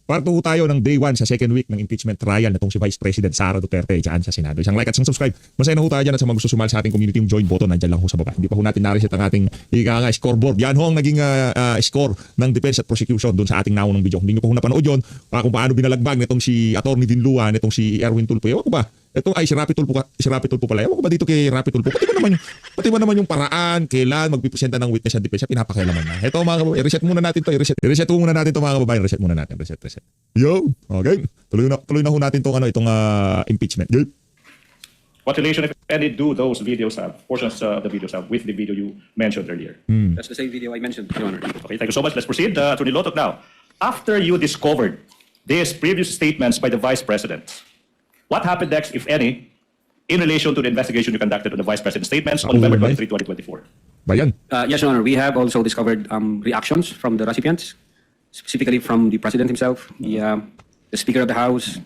Part 2 tayo ng day 1 sa second week ng impeachment trial na itong si Vice President Sara Duterte dyan sa Senado. Isang like at isang subscribe. Masaya na ho tayo dyan at sa mga gusto sumali sa ating community, yung join button nandyan lang ho sa baba. Hindi pa ho natin na-reset ang ating scoreboard. Yan ho ang naging score ng defense at prosecution doon sa ating naunang video. Hindi nyo pa ho napanood yun kung paano binalagbag nitong si Atty. Vinlua, nitong si Erwin Tulfo. Ewan ko ba? Ito ay si Rapi Tulfo pala. Ewan ko ba dito kay Rapi Tulfo? Pati ba naman yung paraan, kailan magpipresenta ng witness at defense, pinapakailaman na. Ito mga kababayan, i-reset muna natin to. I-reset muna natin to mga kababayan. Reset muna natin. Reset. Yo! Okay. Tuloy na ho natin itong impeachment. Yo! What relation, if any, do those videos have, portions of the videos have, with the video you mentioned earlier? That's the same video I mentioned, Your Honor. Okay, thank you so much. Let's proceed. Attorney Lotoc now. After you discovered these previous statements by the Vice President, what happened next, if any, in relation to the investigation you conducted on the Vice President's statements on November 23, 2024? Bayan. Yes, Your Honor. We have also discovered reactions from the recipients, specifically from the President himself, the Speaker of the House,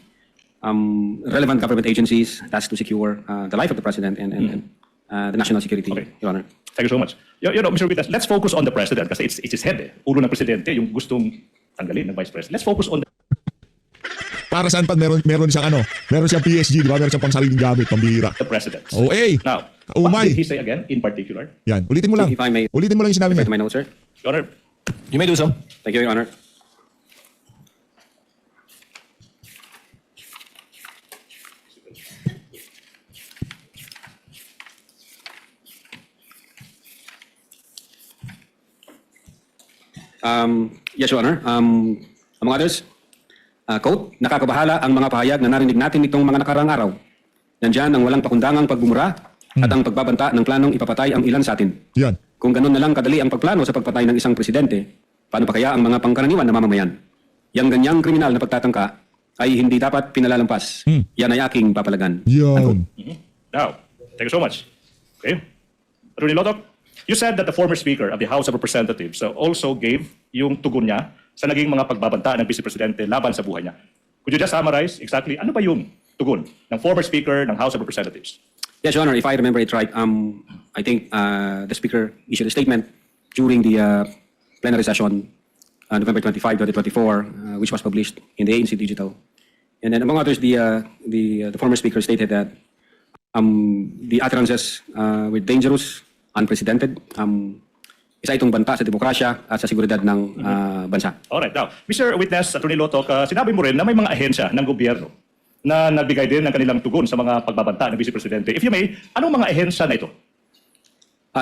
relevant government agencies tasked to secure the life of the President and the national security, Okay. Your Honor. Thank you so much. You know, Mr. Vitas, let's focus on the President kasi it's his head. Ulo ng Presidente, yung gustong tanggalin ng Vice President. Let's focus on the Para saan pa meron siyang meron siyang PSG, di ba? Meron siyang pangsariling gamit, pambihira. President. Oh, Now, umay. what did he say again in particular? Yan, ulitin mo lang. If I may- Ulitin mo lang yung sinabi Refer niya. to my notes, sir. Your Honor, You may do so. Thank you, Your Honor. Yes, Your Honor. Among others, quote, nakakabahala ang mga pahayag na narinig natin itong mga nakaraang araw. Nandiyan ang walang pakundangang pagbumura at ang pagbabanta ng planong ipapatay ang ilan sa atin. Yan. Kung ganun na lang kadali ang pagplano sa pagpatay ng isang presidente, paano pa kaya ang mga pangkaraniwan na mamamayan? Yang ganyang kriminal na pagtatangka ay hindi dapat pinalalampas. Yan ay aking papalagan. Yan. now, thank you so much. Okay. Attorney Lotoc, you said that the former Speaker of the House of Representatives also gave yung tugon niya sa naging mga pagbabanta ng Vice Presidente laban sa buhay niya. Could you just summarize exactly ano ba yung tugon ng former Speaker ng House of Representatives? Yes, Your Honor, if I remember it right, I think the Speaker issued a statement during the plenary session November 25, 2024, which was published in the ANC Digital. And then among others, the former Speaker stated that the utterances were dangerous, unprecedented, isa itong banta sa demokrasya at sa seguridad ng bansa. Alright, now, Mr. Witness, Attorney Lotoc, sinabi mo rin na may mga ahensya ng gobyerno na nagbigay din ng kanilang tugon sa mga pagbabanta ng Vice Presidente. If you may, anong mga ahensya na ito?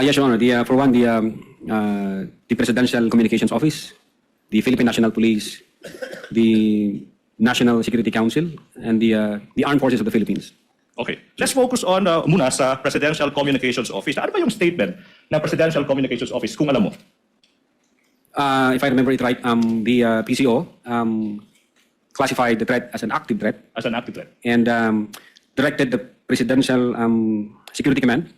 Yes, Your Honor. For one, the Presidential Communications Office, the Philippine National Police, the National Security Council, and the Armed Forces of the Philippines. Okay. Let's focus on muna sa Presidential Communications Office. Ano ba yung statement ng Presidential Communications Office kung alam mo? If I remember it right, the PCO classified the threat as an active threat As an active threat. and directed the Presidential Security Command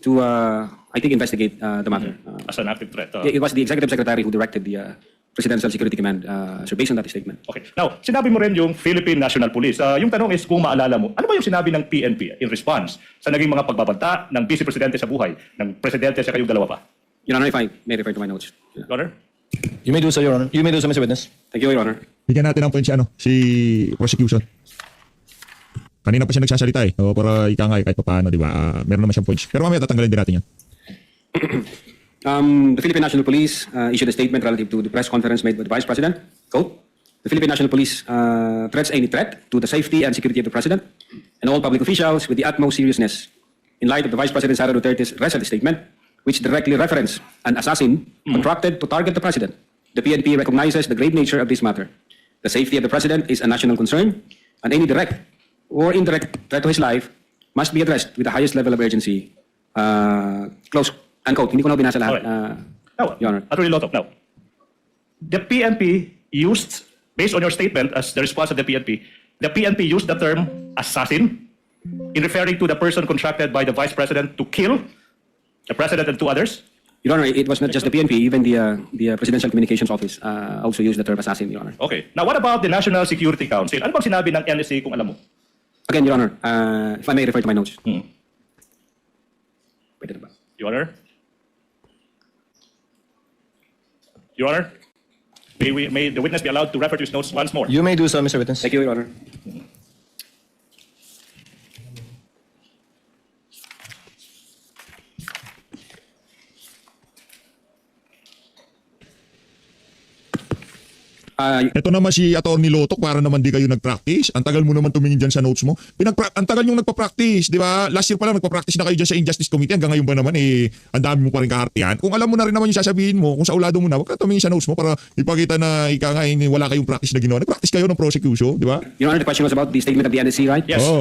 to, I think, investigate the matter. As an active threat. It was the Executive Secretary who directed the Presidential Security Command, so based on that statement. Okay. Now, sinabi mo rin yung Philippine National Police. Yung tanong is kung maalala mo, ano ba yung sinabi ng PNP in response sa naging mga pagbabanta ng Vice Presidente sa buhay, ng Presidente sa kayong dalawa pa? Your Honor, if I may refer to my notes. Your Honor? You may do so, Your Honor. You may do so, Mr. Witness. Thank you, Your Honor. Bigyan natin ng point si prosecution. Kanina pa siya nagsasalita o para ika nga kahit pa paano, di ba? Meron naman siyang points. Pero mamaya tatanggalin din natin yan. The Philippine National Police issued a statement relative to the press conference made by the Vice President. Quote, the Philippine National Police threats any threat to the safety and security of the President and all public officials with the utmost seriousness. In light of the Vice President Sara Duterte's recent statement, which directly referenced an assassin contracted to target the President, the PNP recognizes the grave nature of this matter. The safety of the President is a national concern, and any direct or indirect threat to his life must be addressed with the highest level of urgency. Close. Unquote. Hindi ko na binasa lahat. Now, Your Honor. Attorney Lotoc, now, the PNP used, based on your statement as the response of the PNP used the term assassin in referring to the person contracted by the Vice President to kill the President and two others? Your Honor, it was not just the PNP, even the Presidential Communications Office also used the term assassin, Your Honor. Okay. Now, what about the National Security Council? Ano bang sinabi ng NSA kung alam mo? Again, Your Honor, if I may refer to my notes. Pwede na ba? Your Honor? Your Honor? May the witness be allowed to refer to his notes once more? You may do so, Mr. Witness. Thank you, Your Honor. Ito naman si Atty. Lotoc, para naman di kayo nag-practice. Ang tagal mo naman tumingin dyan sa notes mo. Ang tagal yung nagpa-practice, di ba? Last year pa lang nagpa-practice na kayo dyan sa Injustice Committee. Hanggang ngayon ba naman ang dami mo pa rin kahartihan. Kung alam mo na rin naman yung sasabihin mo, kung sa ulado mo na, wag ka tumingin sa notes mo para ipakita na wala kayong practice na ginawa. Nag-practice kayo ng prosecution, di ba? Your Honor, the question was about the statement of the NSC, right? Yes. Oh.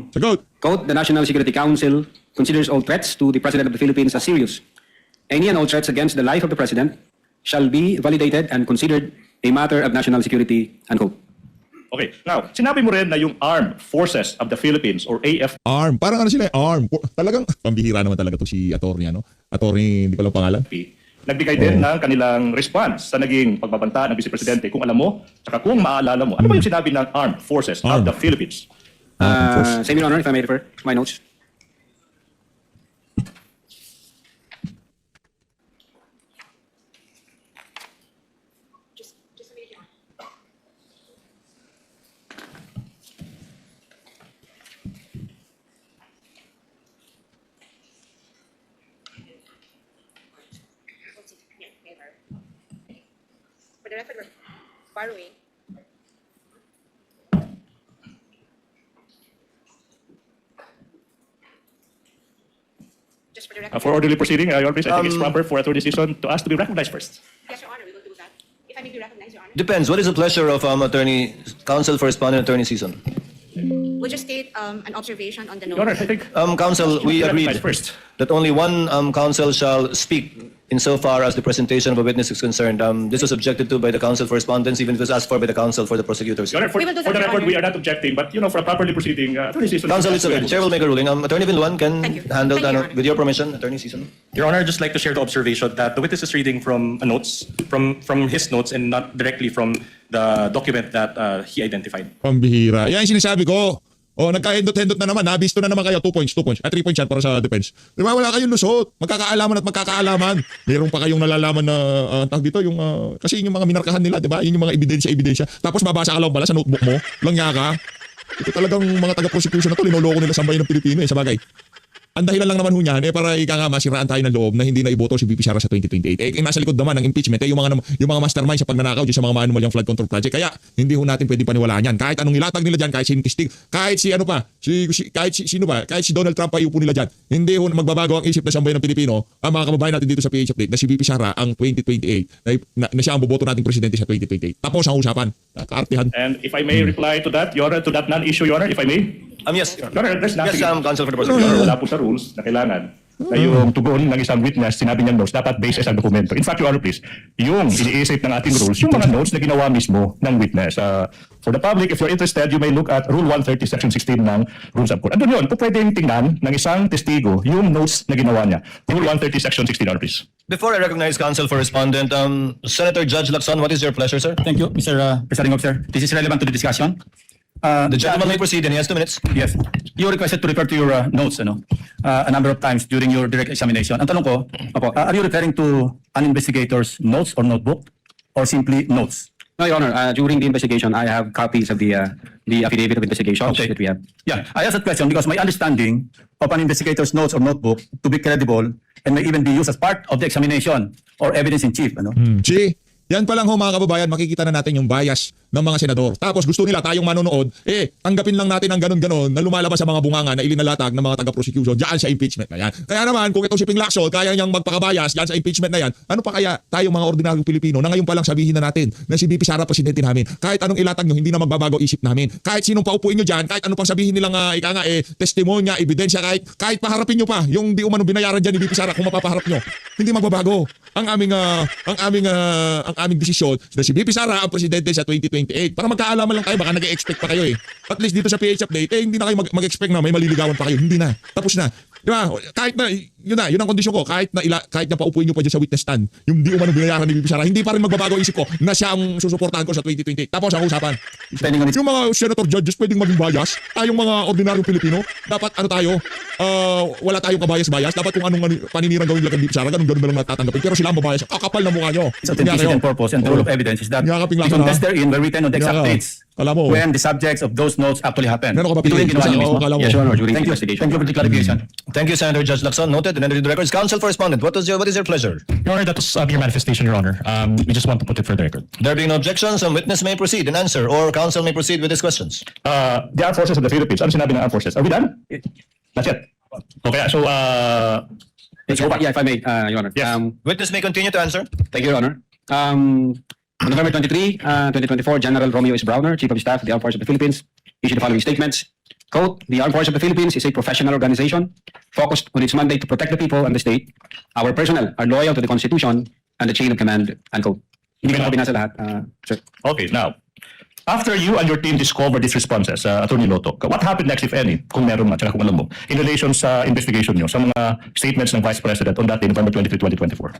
Sagot. Quote, the National Security Council considers all threats to the President of the Philippines as serious. Any and all threats against the life of the President shall be validated and considered a matter of national security, unquote. Okay. Now, sinabi mo rin na yung Armed Forces of the Philippines or AF ARM. Parang ano sila, ARM. Talagang, pambihira naman talaga to si Atty. Atty. Hindi ko lang pangalan. nagbigay din ng kanilang response sa naging pagbabanta ng Vice Presidente. Kung alam mo, tsaka kung maalala mo, ano ba yung sinabi ng Armed Forces of the Philippines? Same, Your Honor, if I may refer to my notes. For the record, we're borrowing. Just for the record. For orderly proceeding, Your Honor, please, I think it's proper for attorney season to ask to be recognized first. Yes, Your Honor, we will do that. If I may be recognized, Your Honor. Depends. What is the pleasure of Attorney Counsel for Respondent Attorney Season? We'll just state an observation on the Your Honor, notes. I think Counsel, we Be agreed recognized first. that only one counsel shall speak insofar as the presentation of a witness is concerned. This was objected to by the counsel for respondents, even if it was asked for by the counsel for the prosecutors. Your Honor, for We will do the that, Your record, Honor. we are not objecting, but for a properly proceeding, attorney season. Counsel, it's okay. The chair will make a ruling. Attorney Vinluan can Thank you. handle Thank you, that Your Honor. with your permission, Attorney Season. Your Honor, I'd just like to share the observation that the witness is reading from notes, from his notes and not directly from the document that he identified. Pambihira. Yan yung sinasabi ko. O, nagka-endot-endot na naman. Nabisto na naman kayo. 2 points, 2 points. 3 points yan para sa defense. Di ba? Wala kayong lusot. Magkakaalaman at magkakaalaman. Meron pa kayong nalalaman na, tawag dito, kasi yung mga minarkahan nila, di ba? Yun yung mga ebidensya. Tapos mabasa ka lang pala sa notebook mo. Lang nga ka. Ito talagang mga taga-prosecution na to. Linoloko nila sa bayan ng Pilipino sa bagay. Ang dahilan lang naman ho niyan, para masiraan tayo ng loob na hindi na iboto si VP Sara sa 2028. Nasa likod naman ng impeachment, yung mga mastermind sa pagnanakaw dyan sa mga maanumalyang flood control project. Kaya hindi ho natin pwede paniwalaan yan. Kahit anong ilatag nila dyan, kahit si Tistig, kahit si Donald Trump pa iupo nila dyan. Hindi ho magbabago ang isip na sambayan ng Pilipino, ang mga kababayan natin dito sa PH Update, na si VP Sara ang 2028, na siya ang boboto nating presidente sa 2028. Tapos ang usapan. Kaartihan. And if I may reply to that, Your Honor, to that non-issue, Your Honor, if I may. Yes. Your Honor, there's nothing. Yes, counsel for the Your prosecutor. Honor, wala po sa rules na kailangan na yung tugon ng isang witness, sinabi niyang notes, dapat based sa dokumento. In fact, Your Honor, please, yung iniisip ng ating rules, yung mga notes na ginawa mismo ng witness. For the public, if you're interested, you may look at Rule 130, Section 16 ng Rules of Court. Andun yun, po pwedeng tingnan ng isang testigo yung notes na ginawa niya. Rule 130, Section 16, Your Honor, please. Before I recognize counsel for respondent, Senator Judge Lacson, what is your pleasure, sir? Thank you, Mr. Presiding Officer. This is relevant to the discussion. The gentleman may proceed, and he has 2 minutes. Yes. You requested to refer to your notes, a number of times during your direct examination. Ang tanong ko, are you referring to an investigator's notes or notebook, or simply notes? No, Your Honor, during the investigation, I have copies of the affidavit of investigation Okay. that we have. Yeah, I asked that question because my understanding of an investigator's notes or notebook to be credible and may even be used as part of the examination or evidence in chief. See? Yan pa lang ho mga kababayan, makikita na natin yung bias ng mga senador. Tapos gusto nila tayong manonood, tanggapin lang natin ang ganun-ganon na lumalabas sa mga bunganga na ilinalatag ng mga taga-prosecution diyan sa impeachment na yan. Kaya naman, kung itong si Ping Lacson, kaya niyang magpakabayas diyan sa impeachment na yan, ano pa kaya tayong mga ordinaryong Pilipino na ngayon pa lang sabihin na natin na si VP Sara presidente namin. Kahit anong ilatag nyo, hindi na magbabago isip namin. Kahit sinong paupuin nyo diyan, kahit anong pang sabihin nilang testimonya, ebidensya, kahit paharapin nyo pa yung di umano binayaran diyan ni VP Sara kung mapapaharap nyo, hindi magbabago. Ang aming desisyon na si VP Sara ang presidente sa 2028. Para magkaalaman lang tayo, baka nag-expect pa kayo At least dito sa PH Update, hindi na kayo mag-expect na may maliligawan pa kayo. Hindi na. Tapos na. Di ba? Kahit na, yun ang kondisyon ko. Kahit na paupuin nyo pa dyan sa witness stand, yung di umano binayaran ni VP Sara, hindi pa rin magbabago isip ko na siya ang susuportahan ko sa 2028. Tapos ang usapan. Yung mga senator judges pwedeng maging bias. Tayong mga ordinaryong Pilipino, dapat ano tayo, wala tayong kabayas-bayas. Dapat kung anong paninirang gawin nila kay VP Sara, ganun na lang natatanggapin. Pero sila ang mabayas. Kakapal na mukha nyo. Authenticity and purpose and the rule of evidence is that the contest therein were written on the exact dates Alam mo, when the subjects of those notes actually happened. meron ka pa Ito yung ginawa niyo mismo. Kala mo. Yes, Your Honor, during Thank the you. investigation. Thank you for the clarification. Thank you, Senator Judge Lacson. Noted and entered into the records. Counsel for respondent, what is your pleasure? Your Honor, that was your manifestation, Your Honor. We just want to put it for the record. There being no objections, some witness may proceed and answer, or counsel may proceed with his questions. The Armed Forces of the Philippines. Ano sinabi ng Armed Forces? Are we done? Not yet. Okay, so Yeah, if I may, Your Honor. Yes. Witness may continue to answer. Thank you, Your Honor. On November 23, 2024, General Romeo S. Browner, Chief of Staff of the Armed Forces of the Philippines, issued the following statements. Quote, the Armed Forces of the Philippines is a professional organization focused on its mandate to protect the people and the state. Our personnel are loyal to the Constitution and the chain of command, unquote. Hindi ko na binasa lahat, sir. okay, now, after you and your team discovered these responses, Attorney Lotoc, what happened next, if any, kung meron man, tsaka kung alam mo, in relation sa investigation nyo, sa mga statements ng Vice President on that day, November 23, 2024?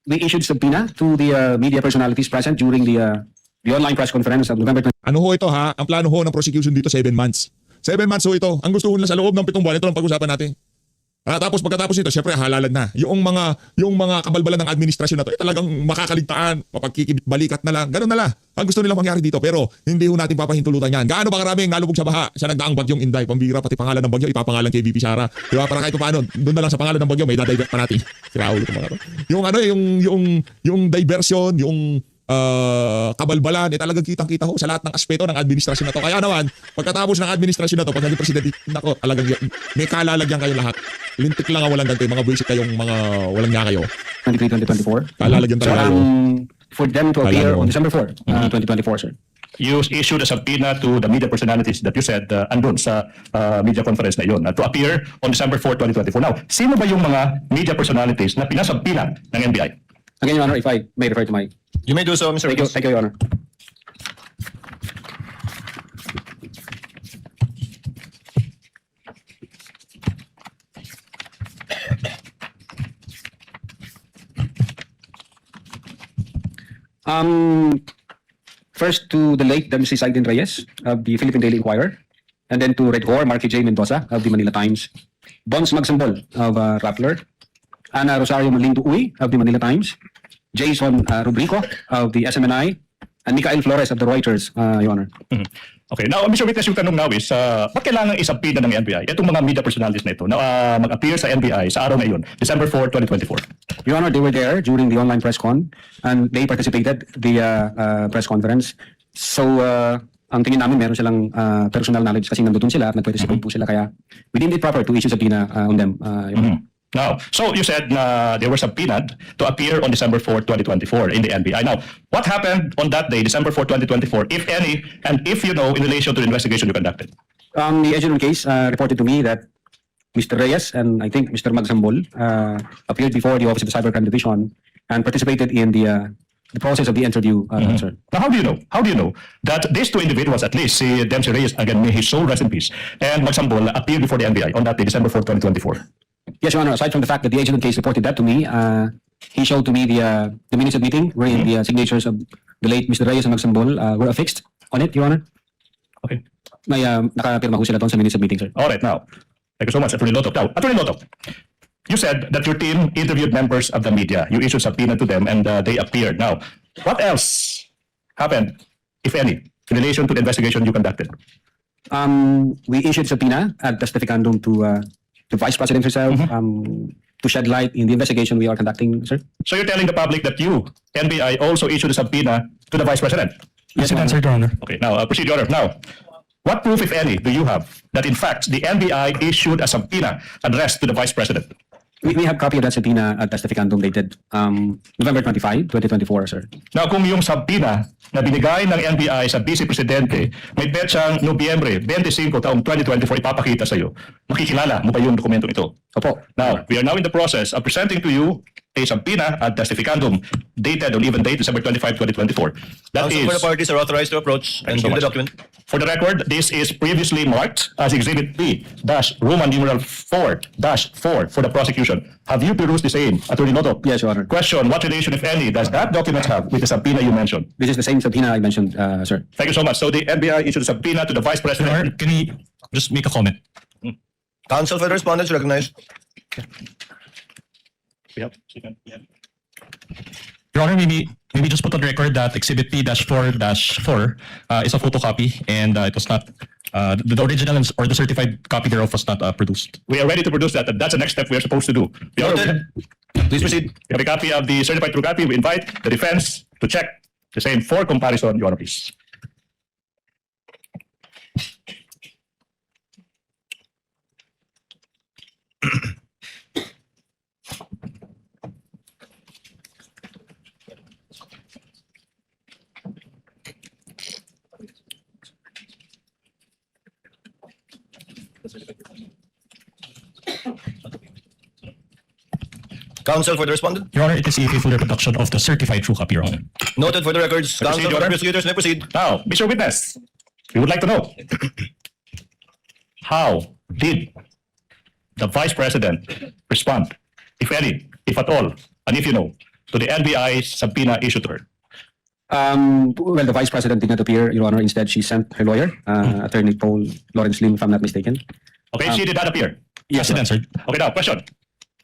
We issued subpoena to the media personalities present during the online press conference of November 20. Ano ho ito ha? Ang plano ho ng prosecution dito 7 months. 7 months ho ito. Ang gusto ho nila sa loob ng 7 buwan, ito lang pag-usapan natin. Tapos pagkatapos nito, syempre halalan na. Yung mga kabalbalan ng administrasyon na to, talagang makakaligtaan, mapagkikibit-balikat na lang. Ganun na lang. Ang gusto nilang mangyari dito. Pero hindi ho natin papahintulutan yan. Gaano ba karaming nalubog sa baha sa nagdaang bagyong Inday? Pambira, pati pangalan ng bagyo, ipapangalan kay VP Sara. Diba? Para kahit paano, doon na lang sa pangalan ng bagyo, may dadivert pa natin. Sira ulo mga to. Yung diversion, yung kabalbalan, talagang kitang-kita ho sa lahat ng aspeto ng administrasyon na to. Kaya naman, pagkatapos ng administrasyon na to, pag naging presidente, nako, talagang may kalalagyan kayo lahat. Lintik lang ang walang ganito, mga buwisit kayong mga walang nga kayo. 23-2024. Kalalagyan talaga kayo. For them to appear on December 4, 2024, sir. You issued a subpoena to the media personalities that you said andun sa media conference na yun to appear on December 4, 2024. Now, sino ba yung mga media personalities na pinasubpoena ng NBI? Again, Your Honor, if I may refer to my... You may do so, Mr. Reyes. Thank you, Your Honor. First to the late Mrs. Aiden Reyes of the Philippine Daily Inquirer, and then to Red Hor, Marky J. Mendoza of the Manila Times, Bons Magsambol of Rappler, Ana Rosario Malindo Uy of the Manila Times, Jason Rubrico of the SMNI, and Mikael Flores of the Reuters, Your Honor. Okay, now, Mr. Witness, yung tanong now is, ba't kailangan isubpoena ng NBI? Itong mga media personalities na ito na mag-appear sa NBI sa araw na yun, December 4, 2024. Your Honor, they were there during the online press con, and they participated the press conference. So, ang tingin namin meron silang personal knowledge kasi nandoon sila at nag-participate po sila, kaya we deemed it proper to issue subpoena on them. Your Honor. Now, so you said na they were subpoenaed to appear on December 4, 2024 in the NBI. Now, what happened on that day, December 4, 2024, if any, and if you know, in relation to the investigation you conducted? The agent on case reported to me that Mr. Reyes and I think Mr. Magsambol appeared before the Office of the Cybercrime Division and participated in the process of the interview, sir. Now, how do you know? How do you know that these two individuals, at least, si Dempsey Reyes, again, may his soul rest in peace, and Magsambol appeared before the NBI on that day, December 4, 2024? Yes, Your Honor. Aside from the fact that the agent on case reported that to me, he showed to me the minutes of meeting wherein the signatures of the late Mr. Reyes and Magsambol were affixed on it, Your Honor. Okay. May nakapirma ho sila doon sa minutes of meeting, sir. All right, now, thank you so much, Attorney Lotoc. Now, Attorney Lotoc, you said that your team interviewed members of the media. You issued subpoena to them and they appeared. Now, what else happened, if any, in relation to the investigation you conducted? We issued subpoena ad testificandum to the Vice President herself to shed light in the investigation we are conducting, sir. So you're telling the public that you, NBI, also issued a subpoena to the Vice President? Yes, Your Honor. Answered, Your Honor. Okay, now, proceed, Your Honor. Now, what proof, if any, do you have that, in fact, the NBI issued a subpoena addressed to the Vice President? We have copy of that subpoena ad testificandum dated November 25, 2024, sir. Now, kung yung subpoena na binigay ng NBI sa Vice Presidente may petsang Nobyembre 25 taong 2024 ipapakita sa iyo, makikilala mo ba yung dokumentong ito? Opo. Now, we are now in the process of presenting to you a subpoena ad testificandum dated on even date December 25, 2024. That Counsel for the is, parties are authorized to approach and so give the much. document. for the record, this is previously marked as Exhibit P Roman numeral 4-4 for the prosecution. Have you perused the same, Attorney Lotoc? Yes, Your Honor. Question, what relation, if any, does that document have with the subpoena you mentioned? This is the same subpoena I mentioned, sir. Thank you so much. So the NBI issued a subpoena to the Vice Your Honor, President. can he just make a comment? Counsel for the respondents recognized. Yep. Your Honor, maybe just put on record that Exhibit P-4-4 is a photocopy and it was not, the original or the certified copy thereof was not produced. We are ready to produce that. That's the next step we are supposed to do. We Noted. Please proceed. We have a copy of the certified true copy. We invite the defense to check the same for comparison, Your Honor, please. Counsel for the respondent. Your Honor, it is a faithful reproduction of the certified true copy, Your Honor. Noted for the records. May I proceed, Counsel for Your the Honor? prosecutors may proceed. Now, Mr. Witness, we would like to know how did the Vice President respond, if any, if at all, and if you know, to the NBI subpoena issued to her? Well, the Vice President did not appear, Your Honor. Instead, she sent her lawyer, Attorney Paul Lawrence Lim, if I'm not mistaken. Okay, she did not appear. Yes, Yes, answered. Okay, now, question.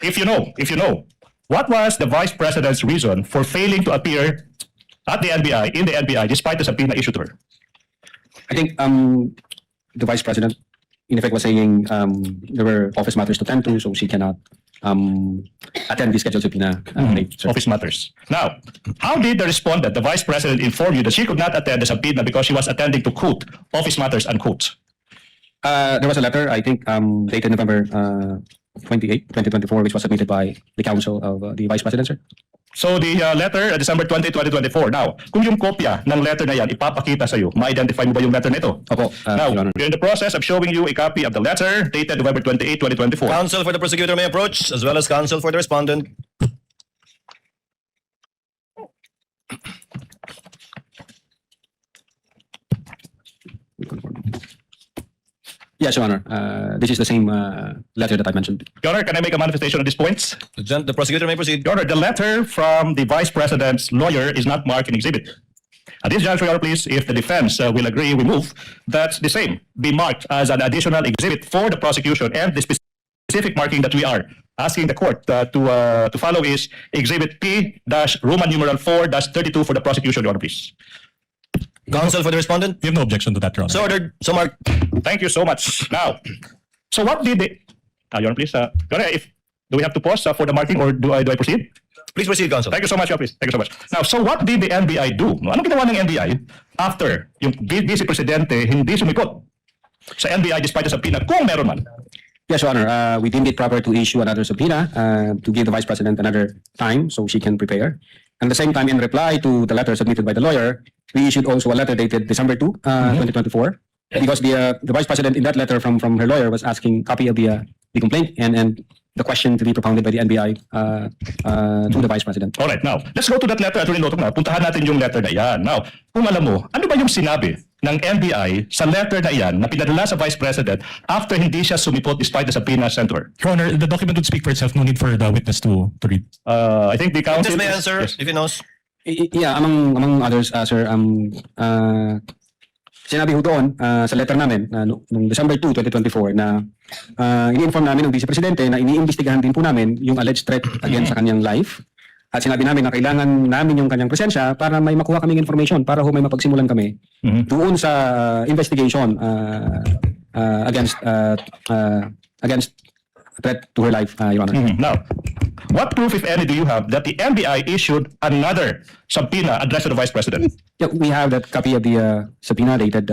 If you know, what was the Vice President's reason for failing to appear at the NBI, in the NBI, despite the subpoena issued to her? I think the Vice President, in effect, was saying there were office matters to tend to, so she cannot attend the scheduled subpoena date, sir. Office matters. Now, how did the respondent, the Vice President, inform you that she could not attend the subpoena because she was attending to quote, office matters, unquote? There was a letter, I think, dated November 28, 2024, which was submitted by the counsel of the Vice President, sir. So the letter, December 20, 2024. Now, kung yung kopya ng letter na yan ipapakita sa iyo, ma-identify mo ba yung letter nito? Opo, Now, Your Honor. we're in the process of showing you a copy of the letter dated November 28, 2024. Counsel for the prosecutor may approach, as well as counsel for the respondent. Yes, Your Honor. This is the same letter that I mentioned. Your Honor, can I make a manifestation of these points? The prosecutor may proceed. Your Honor, the letter from the Vice President's lawyer is not marked in exhibit. At this juncture, Your Honor, please, if the defense will agree, we move that the same be marked as an additional exhibit for the prosecution, and the specific marking that we are asking the court to follow is Exhibit P-Roman numeral 4-32 for the prosecution, Your Honor, please. Counsel for the respondent. We have no objection to that, Your Honor. So ordered. So marked. Thank you so much. Now, so what did the... Your Honor, please. Your Honor, do we have to pause for the marking or do I proceed? Please proceed, counsel. Thank you so much, Your Honor, please. Thank you so much. Now, so what did the NBI do? Anong ginawa ng NBI after yung Vice Presidente hindi sumipot sa NBI despite the subpoena kung meron man? Yes, Your Honor. We deemed it proper to issue another subpoena to give the Vice President another time so she can prepare. And at the same time, in reply to the letter submitted by the lawyer, we issued also a letter dated December 2, 2024, because the Vice President in that letter from her lawyer was asking copy of the complaint and the question to be propounded by the NBI to the Vice President. Alright, now, let's go to that letter, Attorney Lotoc na. Puntahan natin yung letter na yan. Now, kung alam mo, ano ba yung sinabi ng NBI sa letter na yan na pinadala sa Vice President after hindi siya sumipot despite the subpoena sent to her? Your Honor, the document would speak for itself. No need for the witness to read. I think the counsel... Witness may answer Yes. if he knows. Yeah, among others, sir, sinabi ho doon sa letter namin noong December 2, 2024 na ini-inform namin ng Vice Presidente na iniimbestigahan din po namin yung alleged threat against sa kanyang life. At sinabi namin na kailangan namin yung kanyang presensya para may makuha kaming information para ho may mapagsimulan kami doon sa investigation against threat to her life, Your Honor. Now, what proof, if any, do you have that the NBI issued another subpoena addressed to the Vice President? Yeah, we have that copy of the subpoena dated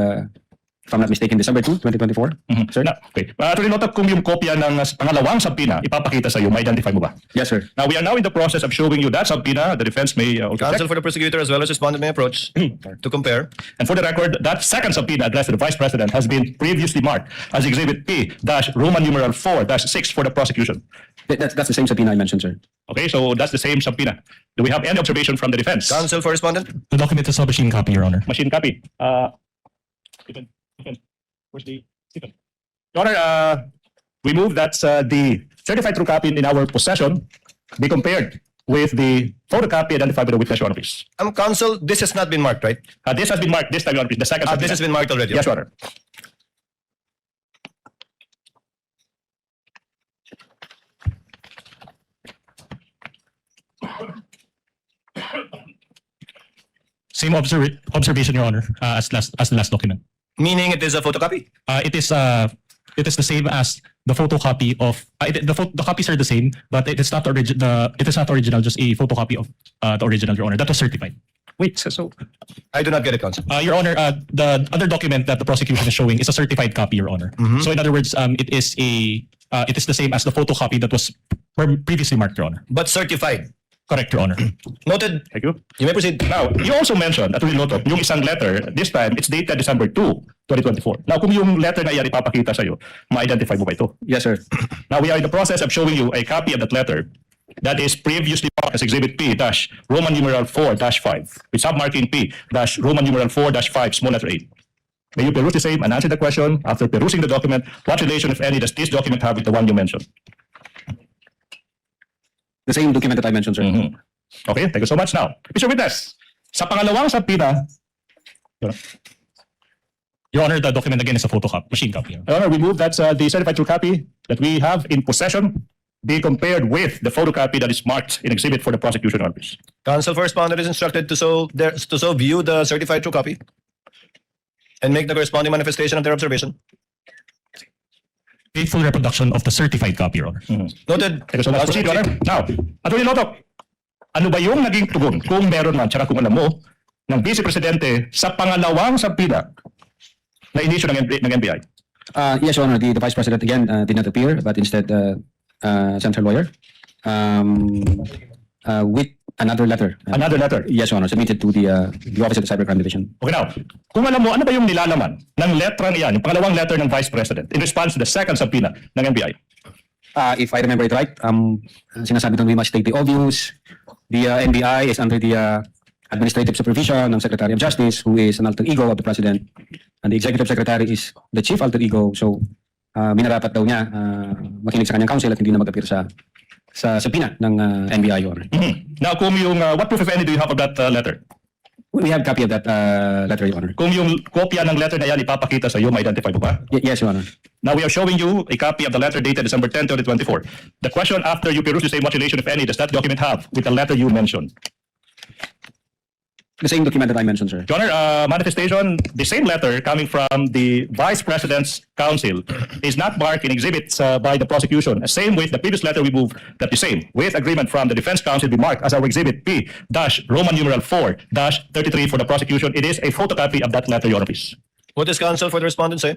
if I'm not mistaken, December 2, 2024. Sir? Na, okay. Attorney Lotoc, kung yung kopya ng pangalawang subpoena ipapakita sa iyo, ma-identify mo ba? Yes, sir. Now, we are now in the process of showing you that subpoena. The defense may also Counsel check. for the prosecutor as well as respondent may approach to compare. And for the record, that second subpoena addressed to the Vice President has been previously marked as Exhibit P-Roman numeral 4-6 for the prosecution. That's the same subpoena I mentioned, sir. Okay, so that's the same subpoena. Do we have any observation from the defense? Counsel for respondent. The document is a machine copy, Your Honor. Machine copy. Stephen, where's the Stephen? Your Honor, we move that the certified true copy in our possession be compared with the photocopy identified by the witness, Your Honor, please. Counsel, this has not been marked, right? This has been marked this time, Your Honor, please. The second This subpoena. has been marked already. Yes, Your Honor. Same observation, Your Honor, as the last document. Meaning it is a photocopy. It is the same as the photocopy of the copies are the same, but it is not original, just a photocopy of the original, Your Honor. That was certified. Wait, so I do not get it, Counsel. Your Honor, the other document that the prosecution is showing is a certified copy, Your Honor. So in other words, it is the same as the photocopy that was previously marked, Your Honor. But certified. Correct, Your Honor. Noted. thank you. You may proceed. Now, you also mentioned, Attorney Lotoc, yung isang letter, this time, it's dated December 2, 2024. Now, kung yung letter na iyan ipapakita sa'yo, ma-identify mo ba ito? Yes, sir. Now, we are in the process of showing you a copy of that letter that is previously marked as Exhibit P-Roman numeral 4-5, with submarking P-Roman numeral 4-5, small letter 8. May you peruse the same and answer the question after perusing the document, what relation, if any, does this document have with the one you mentioned? The same document that I mentioned, sir. Okay, thank you so much. Now, Mr. Witness, sa pangalawang subpoena, Your Honor, the document again is a photocopy, machine copy. Your Honor, we move that the certified true copy that we have in possession be compared with the photocopy that is marked in exhibit for the prosecution office. Counsel for respondent is instructed to so view the certified true copy and make the corresponding manifestation of their observation. Faithful reproduction of the certified copy, Your Honor. Noted. Thank you so much. Proceed, Your Honor. Now, Attorney Lotoc, ano ba yung naging tugon, kung meron man, tsaka kung alam mo, ng Vice Presidente sa pangalawang subpoena na inisyo ng NBI? Yes, Your Honor. The Vice President again did not appear, but instead central lawyer with another letter. Another letter. Yes, Your Honor. Submitted to the Office of the Cybercrime Division. Okay, now, kung alam mo, ano ba yung nilalaman ng letra niyan, yung pangalawang letter ng Vice President in response to the second subpoena ng NBI? If I remember it right, sinasabi doon we must state the obvious. The NBI is under the administrative supervision ng Secretary of Justice, who is an alter ego of the President, and the Executive Secretary is the chief alter ego. So, minarapat daw niya makinig sa kanyang counsel at hindi na mag-appear sa subpoena ng NBI, Your Honor. Now, kung yung, what proof, if any, do you have of that letter? We have copy of that letter, Your Honor. Kung yung kopya ng letter na yan ipapakita sa iyo, ma-identify mo ba? Yes, Your Honor. Now, we are showing you a copy of the letter dated December 10, 2024. The question after you peruse the same, what relation, if any, does that document have with the letter you mentioned? The same document that I mentioned, sir. Your Honor, manifestation, the same letter coming from the Vice President's counsel is not marked in exhibits by the prosecution. Same with the previous letter we moved, that the same, with agreement from the defense counsel be marked as our exhibit P-Roman numeral 4-33 for the prosecution. It is a photocopy of that letter, Your Honor, please. What does counsel for the respondent say?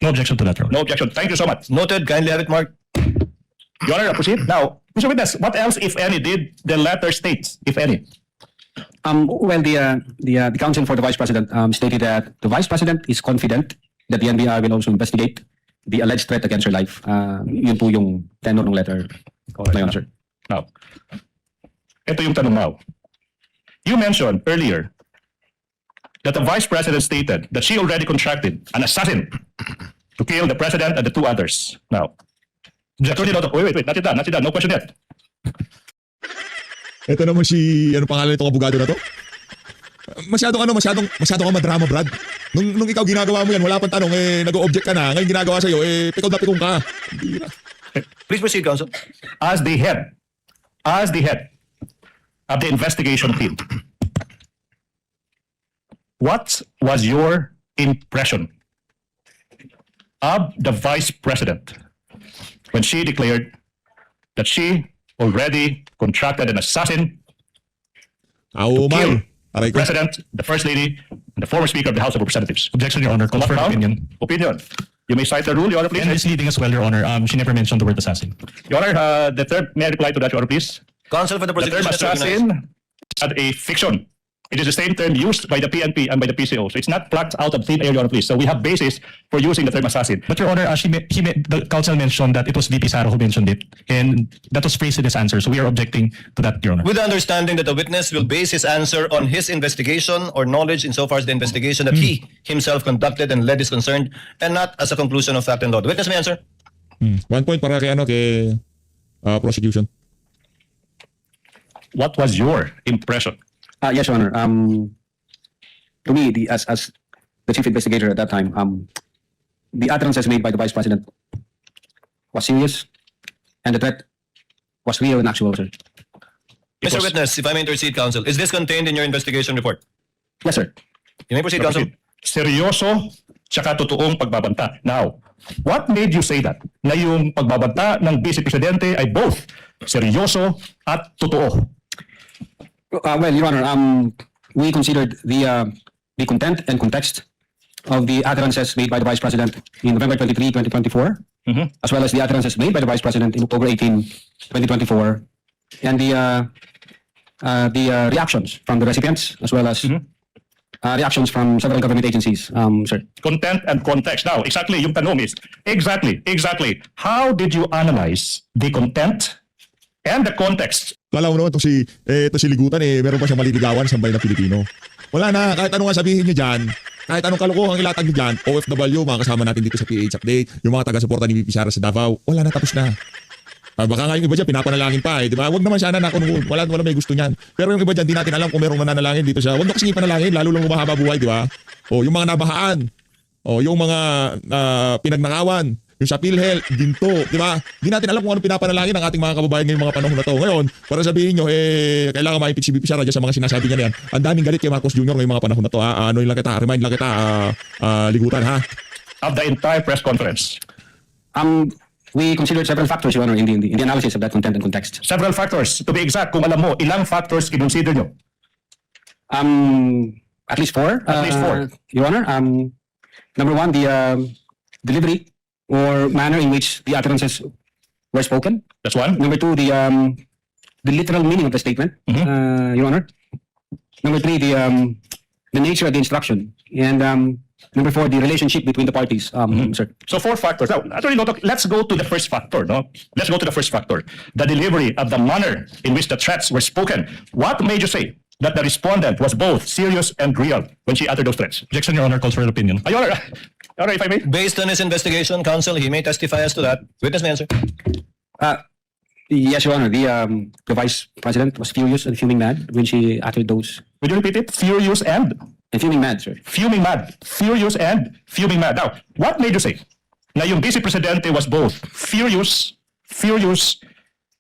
No objection to that, Your Honor. No objection. Thank you so much. Noted. Kindly have it marked. Your Honor, proceed. Now, Mr. Witness, what else, if any, did the letter state, if any? Well, the counsel for the Vice President stated that the Vice President is confident that the NBI will also investigate the alleged threat against her life. Yun po yung tenor ng letter na yun, sir. Now, ito yung tanong now. You mentioned earlier that the Vice President stated that she already contracted an assassin to kill the President and the two others. Now, Attorney Lotoc, wait, not yet done, no question yet. Ito naman si, ano pangalan nitong abogado na to? Masyadong ka madrama, Brad. Nung ikaw ginagawa mo yan, wala pang tanong, nag-o-object ka na. Ngayon ginagawa sa'yo, pikon na pikon ka. Hindi na. Please proceed, counsel. As the head of the investigation team, what was your impression of the Vice President when she declared that she already contracted an assassin to kill Aray ko. President, the First Lady, and the former Speaker of the House of Representatives. Objection, Your Honor. Calls for Now, opinion. Opinion. You may cite the rule, Your Honor, please. And misleading as well, Your Honor. She never mentioned the word assassin. Your Honor, the third, may I reply to that, Your Honor, please? Counsel for the The term prosecution is recognized. assassin had a fiction. It is the same term used by the PNP and by the PCO. So it's not plucked out of thin air, Your Honor, please. So we have basis for using the term assassin. But Your Honor, the counsel mentioned that it was VP Sara who mentioned it, and that was phrased in his answer. So we are objecting to that, Your Honor. With the understanding that the witness will base his answer on his investigation or knowledge insofar as the investigation that he himself conducted and led is concerned, and not as a conclusion of fact and law. The witness may answer. 1 point para kay prosecution. What was your impression? Yes, Your Honor. To me, as the chief investigator at that time, the utterances made by the Vice President was serious, and the threat was real and actual, sir. It Mr. was- Witness, if I may intercede, counsel, is this contained in your investigation report? Yes, sir. You may proceed, counsel. Seryoso tsaka totoong pagbabanta. Now, what made you say that? Na yung pagbabanta ng Vice Presidente ay both seryoso at totoo. Well, Your Honor, we considered the content and context of the utterances made by the Vice President in November 23, 2024, as well as the utterances made by the Vice President in October 18, 2024, and the reactions from the recipients, as well as reactions from several government agencies, sir. Content and context. Now, exactly, yung tanong is, exactly, how did you analyze the content and the context? Kala mo naman to si Ligutan meron pa siyang maliligawan sa bayan ng Pilipino. Wala na, kahit anong sabihin niyo diyan, kahit anong kalokohan ilatag niyo diyan, OFW, mga kasama natin dito sa PH Update, yung mga taga-suporta ni VP Sara sa Davao, wala na, tapos na. Baka nga yung iba dyan, pinapanalangin pa di ba? Huwag naman sana na kung wala may gusto niyan. Pero yung iba dyan, di natin alam kung merong mananalangin dito siya. Huwag na kasi ipanalangin, lalo lang lumahaba buhay, di ba? O, yung mga nabahaan, o, yung mga pinagnakawan, yung sa PhilHealth, ginto, di ba? Di natin alam kung ano pinapanalangin ng ating mga kababayan ngayong mga panahon na to. Ngayon, para sabihin nyo, kailangan ma-impeach si VP Sara dyan sa mga sinasabi niya na yan. Ang daming galit kay Marcos Jr. ngayong mga panahon na to. Ano lang kita, remind lang kita, Ligutan, ha? Of the entire press conference. We considered several factors, Your Honor, in the analysis of that content and context. Several factors. To be exact, kung alam mo, ilang factors kinonsider nyo? At least four. At least four. Your Honor. Number one, the delivery or manner in which the utterances were spoken. That's one. Number two, the literal meaning of the statement, Your Honor. Number three, the nature of the instruction, and number four, the relationship between the parties, sir. So 4 factors. Now, Attorney Lotoc, let's go to the first factor, no? Let's go to the first factor. The delivery of the manner in which the threats were spoken. What made you say that the respondent was both serious and real when she uttered those threats? Objection, Your Honor. Calls for opinion. Your Honor, if I may. Based on his investigation, counsel, he may testify as to that. Witness may answer. Yes, Your Honor. The Vice President was furious and fuming mad when she uttered those. Would you repeat it? Furious and? And fuming mad, sir. Fuming mad. Furious and fuming mad. Now, what made you say na yung Vice Presidente was both furious,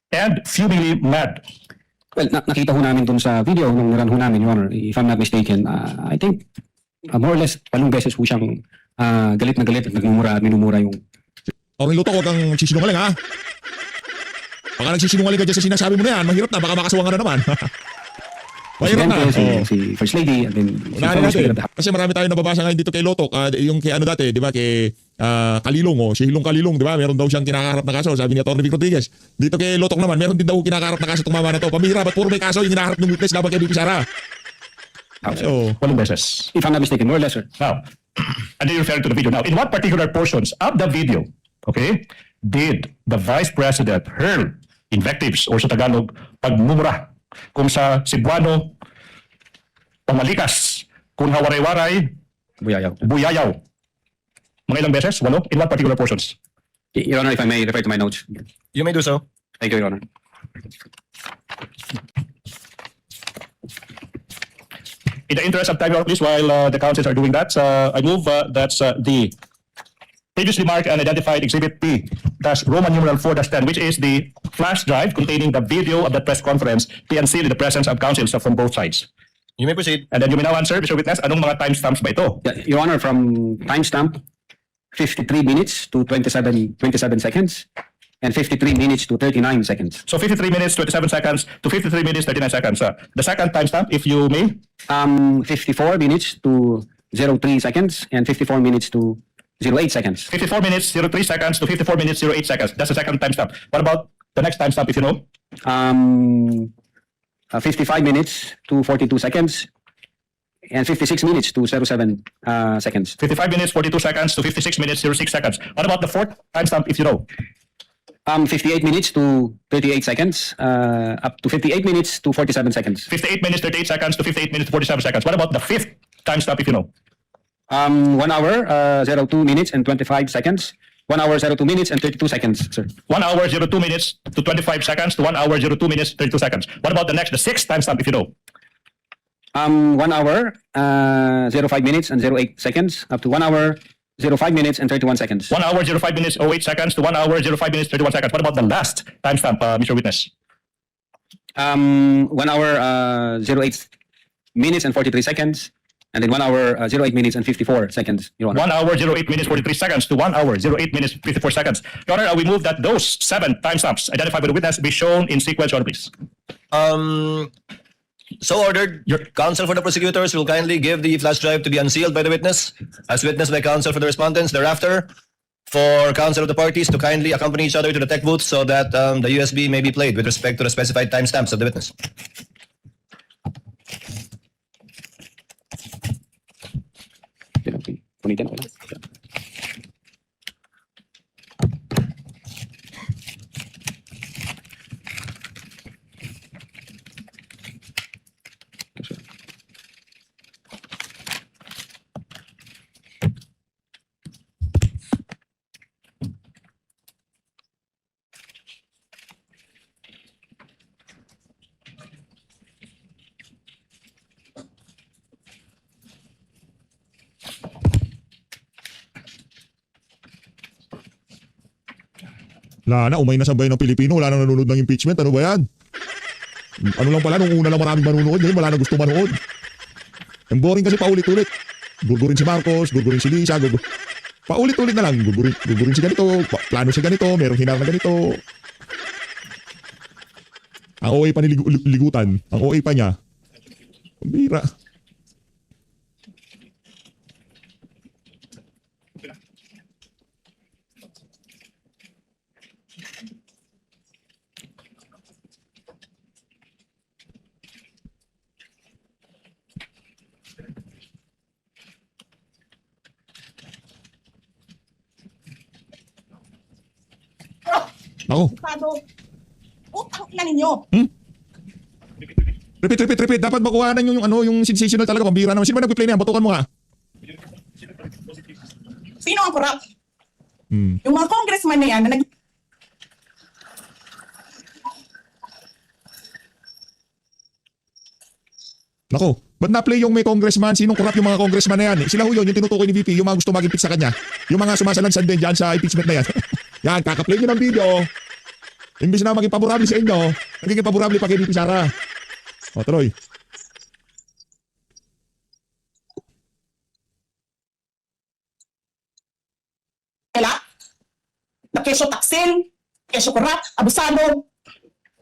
and fumingly mad? Well, nakita ho namin dun sa video nung naran ho namin, Your Honor. If I'm not mistaken, I think more or less palong beses ho siyang galit na galit at nagmumura at minumura yung... Attorney Lotoc, huwag kang sisinungaling, ha? Baka nagsisinungaling ka dyan sa sinasabi mo na yan. Mahirap na, baka makasuwa ka na naman. Mahirap na. Presidente, si First Lady, and then si Unahin former Speaker natin. of the House. Kasi marami tayong nababasa ngayon dito kay Lotoc. Yung kay ano dati, di ba, kay Kalilong, si Hilong Kalilong, di ba? Meron daw siyang kinakaharap na kaso, sabi ni Atty. Vic Rodriguez. Dito kay Lotoc naman, meron din daw kinakaharap na kaso itong mama na to. Pamira, ba't puro may kaso yung hinaharap ng witness laban kay VP Sara? So, Walong beses. If I'm not mistaken, more or less, sir. Now, and then referring to the video. Now, in what particular portions of the video, okay, did the Vice President hurl invectives or sa Tagalog, pagmumura kung sa Cebuano, pamalikas, kung hawaray-waray, buyayaw. Mga ilang beses? 8? In what particular portions? Your Honor, if I may refer to my notes. You may do so. Thank you, Your Honor. In the interest of time, Your Honor, please, while the counsels are doing that, I move that's the previously marked and identified Exhibit P, that's Roman numeral 4-10, which is the flash drive containing the video of the press conference, be unsealed in the presence of counsels from both sides. You may proceed. And then you may now answer, Mr. Witness, anong mga timestamps ba ito? Yeah, Your Honor, from timestamp 53 minutes to 27 seconds. and 53 minutes to 39 seconds. So 53 minutes, 27 seconds to 53 minutes, 39 seconds. The second timestamp, if you may. 54 minutes to 03 seconds and 54 minutes to 08 seconds. 54 minutes, 03 seconds to 54 minutes, 08 seconds. That's the second timestamp. What about the next timestamp, if you know? 55 minutes to 42 seconds and 56 minutes to 07 seconds. 55 minutes, 42 seconds to 56 minutes, 06 seconds. What about the fourth timestamp, if you know? 58 minutes to 38 seconds, up to 58 minutes to 47 seconds. 58 minutes, 38 seconds to 58 minutes, 47 seconds. What about the fifth timestamp, if you know? 1 hour, 02 minutes and 25 seconds. 1 hour, 02 minutes and 32 seconds, sir. 1 hour, 02 minutes to 25 seconds to 1 hour, 02 minutes, 32 seconds. What about the sixth timestamp, if you know? 1 hour, 05 minutes and 08 seconds, up to 1 hour, 05 minutes and 31 seconds. 1 hour, 05 minutes, 08 seconds to 1 hour, 05 minutes, 31 seconds. What about the last timestamp, Mr. Witness? 1 hour, 08 minutes and 43 seconds. And then 1 hour, 08 minutes and 54 seconds, Your Honor. 1 hour, 08 minutes, 43 seconds to 1 hour, 08 minutes, 54 seconds. Your Honor, we move that those 7 timestamps identified by the witness be shown in sequence, Your Honor, please. So ordered. Your counsel for the prosecutors will kindly give the flash drive to be unsealed by the witness, as witnessed by counsel for the respondents. Thereafter, for counsel of the parties to kindly accompany each other to the tech booth so that the USB may be played with respect to the specified timestamps of the witness. Punitin ko lang. Wala na, umay na sabay ng Pilipino, wala nang nanonood ng impeachment. Ano ba yan? Ano lang pala, nung una lang maraming manonood, ngayon wala na gusto manood. Ang boring kasi paulit-ulit. Gurgurin si Marcos, gurgurin si Lisa, paulit-ulit na lang. Gurgurin si ganito, plano si ganito, merong hinar na ganito. Ang OA pa ni Ligutan, ang OA pa niya. Ang bira. Ako. Utang ina ninyo. Repeat. Dapat makuha yung yung sensational talaga. Pambira naman. Sino ba nagpi-play na yan? Batukan mo nga. Sino ang corrupt? Yung mga congressman na yan na Nako, ba't na-play yung may congressman? Sinong corrupt yung mga congressman na yan? Sila ho yun, yung tinutukoy ni VP, yung mga gusto mag-impeach sa kanya. Yung mga sumasalansan din dyan sa impeachment na yan. Yan, kaka-play nyo ng video. Imbis na maging paborable sa inyo, nagiging paborable pa kay VP Sara. O, tuloy. Kalat, na keso taksin, keso corrupt, abusado.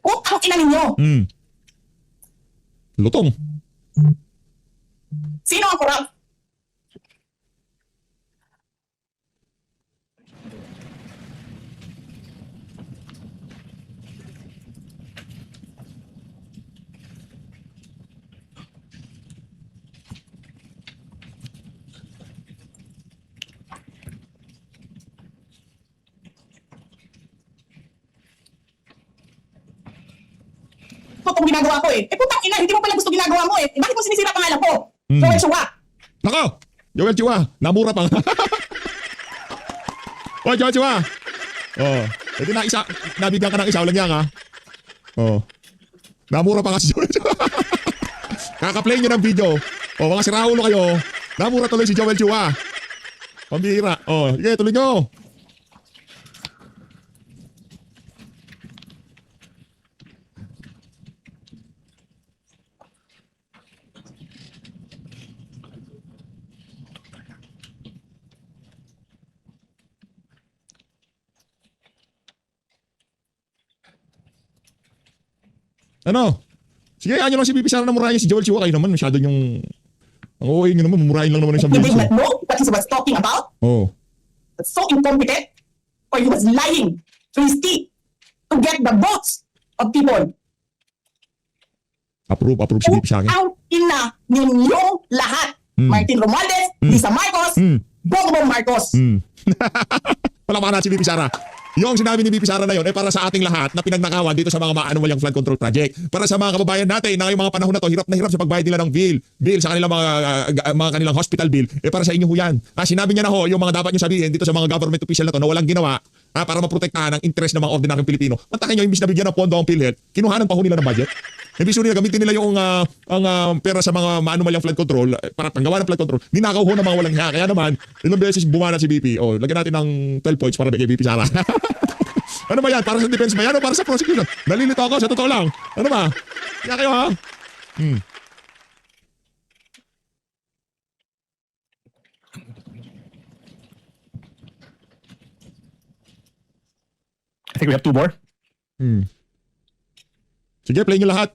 Utang ina ninyo. Lutong. Sino ang corrupt? Itong ginagawa ko eh. Putang ina, hindi mo pala gusto ginagawa mo eh. Bakit mo sinisira pangalan ko? Joel Chua. Nako, Joel Chua, namura pa. O, Joel Chua. Oh, edi na isa, nabigyan ka ng isa, walang yan ha. Oh, namura pa kasi Joel Chua. Kaka-play nyo ng video. Oh, mga siraulo kayo. Namura tuloy si Joel Chua. Pambihira. Oh, sige, tuloy nyo. Ano? Sige, yan nyo lang si VP Sara na murahin si Joel Chua. Kayo naman, masyado yung... Ang OA nyo naman, mumurahin lang naman yung He isang did beses. not know what he was talking about. Oh. So incompetent, or he was lying to his teeth to get the votes of people. Approve si VP sa akin. Ang ina ninyong lahat. Martin Romualdez, Lisa Marcos, Bongbong Marcos. Palamahan natin si VP Sara. Yung sinabi ni VP Sara na yun ay para sa ating lahat na pinagnakawan dito sa mga maanumalyang flood control project. Para sa mga kababayan natin na ngayong mga panahon na to, hirap na hirap sa pagbayad nila ng bill sa kanilang mga kanilang hospital bill. Para sa inyo ho yan. Sinabi niya na ho yung mga dapat nyo sabihin dito sa mga government official na to na walang ginawa para maprotektahan ang interest ng mga ordinaryong Pilipino. Mantakin nyo, imbis na bigyan ng pondo ang PhilHealth, kinuhanan pa ho nila ng budget. Imbis nila gamitin nila yung pera sa mga maanumalyang flood control para panggawa ng flood control. Ninakaw ho ng mga walang hiya. Kaya naman, ilang beses bumana si VP. Lagyan natin ng 12 points para kay VP Sara. Ano ba yan? Para sa defense ba yan o para sa prosecution? Nalilito ako, sa totoo lang. Ano ba? Kaya kayo ha? I think we have 2 more. Sige, play nyo lahat.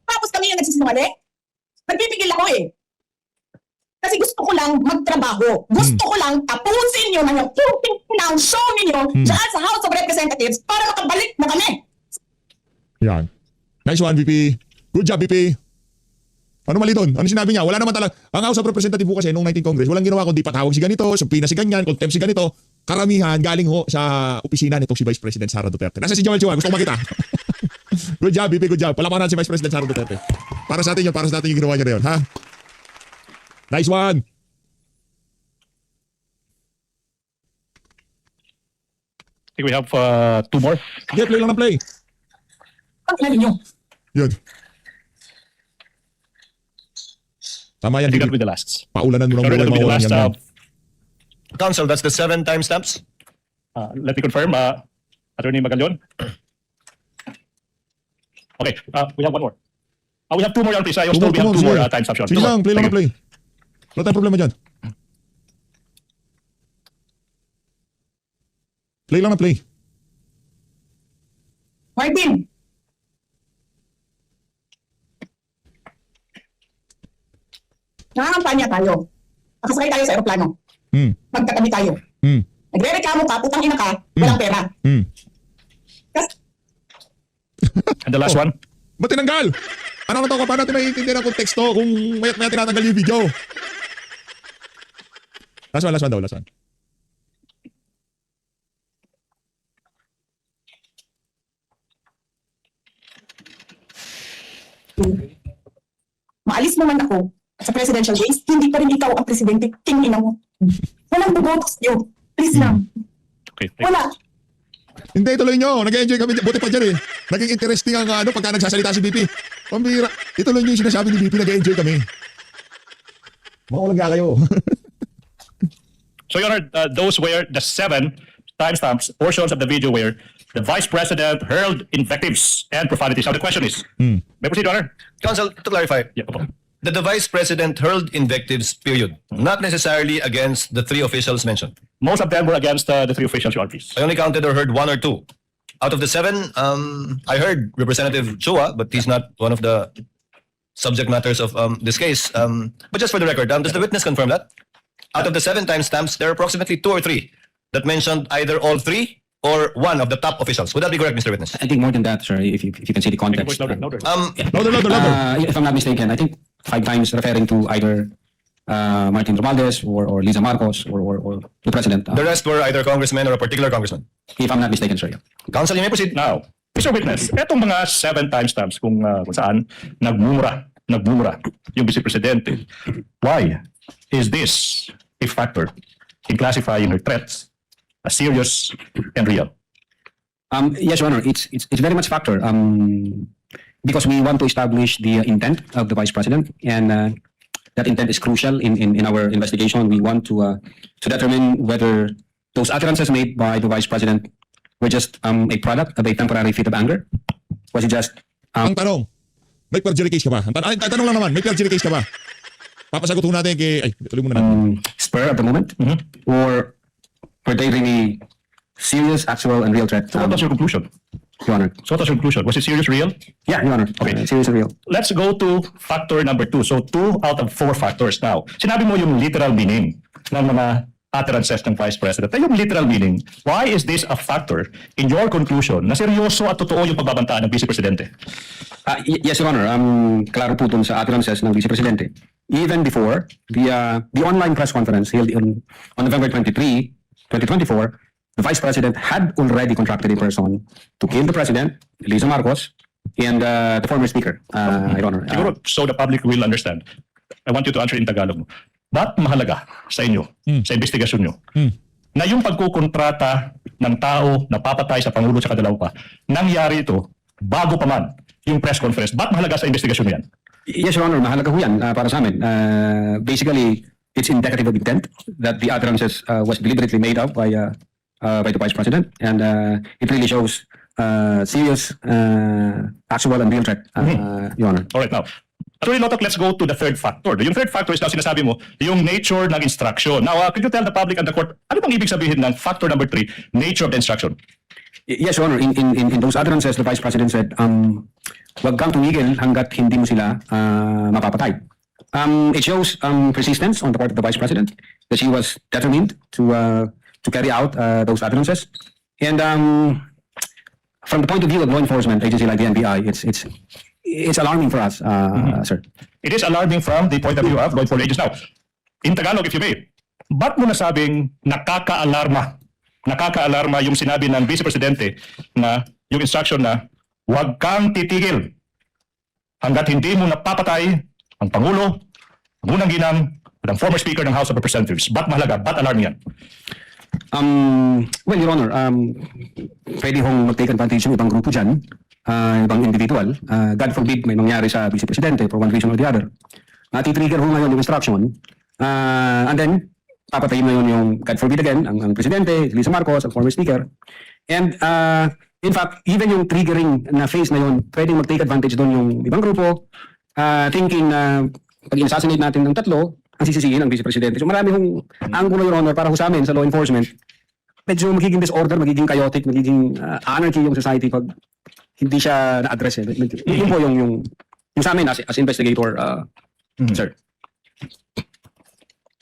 Tapos kami yung nagsisinungaling. Nagpipigil ako eh. Kasi gusto ko lang magtrabaho. Gusto ko lang tapusin yun ang yung show ninyo dyan sa House of Representatives para makabalik na kami. Yan. Nice one, VP. Good job, VP. Ano mali doon? Ano sinabi niya? Wala naman talaga. Ang House of Representatives po kasi noong 19 Congress, walang ginawa kundi patawag si ganito, sumpina si ganyan, contempt si ganito. Karamihan galing ho sa opisina nitong si Vice President Sara Duterte. Nasa si Joel Chua, gusto ko makita. Good job, VP, good job. Palamanan si Vice President Sara Duterte. Para sa atin yun, para sa atin yung ginawa niya na yun, ha? Nice one. I think we have 2 more. Sige, play lang ng play. Ang ina ninyo. Yun. Tama I yan, think that VP. will be the last. Paulanan mo ng Sorry, buhay that will be mga the walang last. yan. Council, that's the 7 timestamps. Let me confirm. Attorney Magallanes. Okay, we have 1 more. We have 2 more, Your Honor, please. I was told we have 2 more time stops. Sige lang, play lang ng play. Wala tayong problema dyan. Play lang ng play. Martin. Nangangampanya tayo. Nakasakay tayo sa aeroplano. Magkatabi tayo. Nagre-reklamo ka, putang ina ka, walang pera. And the last one. Ba't tinanggal? Ano na to? Paano natin maiintindihan ang konteksto kung mayat-maya tinatanggal yung video? Last one daw, last one. Maalis naman ako sa presidential race, hindi pa rin ikaw ang presidente, king ina mo. Walang bubotos niyo. Please lang. Okay. Wala. Hindi, ituloy nyo. Nag-enjoy kami. Buti pa dyan eh. Naging interesting ang pagka nagsasalita si BP. Pambira. Ituloy nyo yung sinasabi ni BP. Nag-enjoy kami. Makulang ka kayo. So, Your Honor, those were the 7 timestamps, portions of the video where the Vice President hurled invectives and profanities. Now, the question is, may proceed, Your Honor? Council, to clarify, Yeah, opo. that the Vice President hurled invectives, period. Not necessarily against the 3 officials mentioned. Most of them were against the 3 officials, Your Honor, please. I only counted or heard 1 or 2. Out of the 7, I heard Representative Chua, but he's not one of the subject matters of this case. But just for the record, does the witness confirm that? Out of the 7 timestamps, there are approximately 2 or 3 that mentioned either all 3 or 1 of the top officials. Would that be correct, Mr. Witness? I think more than that, sir, if you can see the context. Noted, noted. Louder. If I'm not mistaken, I think 5 times referring to either Martin Romualdez or Lisa Marcos or the president. The rest were either congressmen or a particular congressman. If I'm not mistaken, sir. Yeah. Council, you may proceed. Now, Mr. Witness, etong mga 7 timestamps kung saan nagmumura yung Vice Presidente, why is this a factor in classifying her threats as serious and real? Yes, Your Honor, it's very much factor. Because we want to establish the intent of the Vice President, and that intent is crucial in our investigation. We want to determine whether those utterances made by the Vice President were just a product of a temporary fit of anger, Was it just Ang tanong, may perjury case ka ba? Ang tanong lang naman, may perjury case ka ba? Papasagot ko natin kay... Ay, tuloy muna natin. spur at the moment, or were they really serious, actual, and real threat? So what was your conclusion? Your Honor. So what was your conclusion? Was it serious, real? Yeah, Your Honor. Okay. Serious and real. Let's go to factor number 2. So 2 out of 4 factors now. Sinabi mo yung literal meaning ng mga utterances ng Vice President. Ay, yung literal meaning, why is this a factor in your conclusion na seryoso at totoo yung pagbabantaan ng Vice Presidente? Yes, Your Honor. Klaro po dun sa utterances ng Vice Presidente. Even before the online press conference held on November 23, 2024, the Vice President had already contracted in person to kill the President, Lisa Marcos, and the former Speaker, Your Honor. Siguro, so the public will understand. I want you to answer in Tagalog mo. Ba't mahalaga sa inyo, sa investigasyon nyo, na yung pagkukontrata ng tao na papatay sa Pangulo at dalawa pa, nangyari ito bago pa man yung press conference? Ba't mahalaga sa investigasyon yan? Yes, Your Honor. Mahalaga po yan para sa amin. Basically, it's indicative of intent that the utterances was deliberately made up by the Vice President, and it really shows serious, actual, and real threat, Your Honor. Alright, now, Attorney Lotoc, let's go to the third factor. Yung third factor is now sinasabi mo, yung nature ng instruction. Now, could you tell the public and the court, ano bang ibig sabihin ng factor number 3, nature of the instruction? Yes, Your Honor. In those utterances, the Vice President said, wag kang tumigil hanggat hindi mo sila mapapatay. It shows persistence on the part of the Vice President, that she was determined to carry out those utterances. And from the point of view of law enforcement agency like the NBI, it's alarming for us, sir. It is alarming from the point of view of law enforcement agents. Now, in Tagalog, if you may, ba't mo nasabing nakaka-alarma yung sinabi ng Vice Presidente na yung instruction na huwag kang titigil hanggat hindi mo napapatay ang Pangulo, ang unang ginang, at ang former Speaker ng House of Representatives? Ba't mahalaga? Ba't alarming yan? Well, Your Honor, pwede hong mag-take advantage yung ibang grupo dyan, ibang individual. God forbid may mangyari sa Vice Presidente for one reason or the other. Titrigger ho ngayon yung instruction, and then papatayin ngayon yung, God forbid again, ang Presidente, Lisa Marcos, ang former Speaker. And in fact, even yung triggering na phase na yun, pwedeng mag-take advantage doon yung ibang grupo, thinking na pag in-assassinate natin ng tatlo, ang sisisihin ang Vice Presidente. So marami hong angulo, Your Honor, para ho sa amin sa law enforcement. Medyo magiging disorder, magiging chaotic, magiging anarchy yung society pag hindi siya na-address. Yun po yung sa amin as investigator, sir.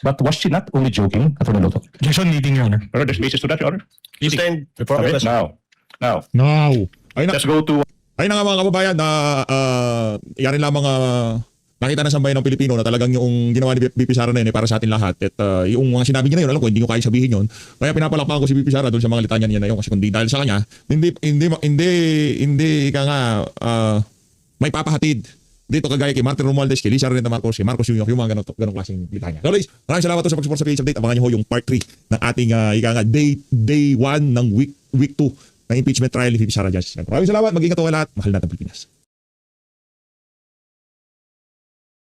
But was she not only joking, Attorney Lotoc? Jason needing, Your Honor. Pero there's basis to that, Your Honor. Sustained before Okay, question. now, Now. let's go to Ay na nga mga kababayan na yan rin lamang nakita na sa bayan ng Pilipino na talagang yung ginawa ni BP Sara na yun para sa atin lahat. At yung mga sinabi niya na yun, alam ko, hindi ko kaya sabihin yun. Kaya pinapalakpakan ko si BP Sara doon sa mga litanya niya na yun. Kasi kundi dahil sa kanya, hindi ka nga may papahatid dito kagaya kay Martin Romualdez, kay Lisa Renata Marcos, kay Marcos Jr., yung mga ganong klaseng litanya. So ladies, maraming salamat sa pag-support sa PH Update. Abangan niyo ho yung part 3 ng ating day 1 ng week 2 ng impeachment trial ni BP Sara Justice. Maraming salamat, mag-ingat po kayo lahat. Mahal natin Pilipinas.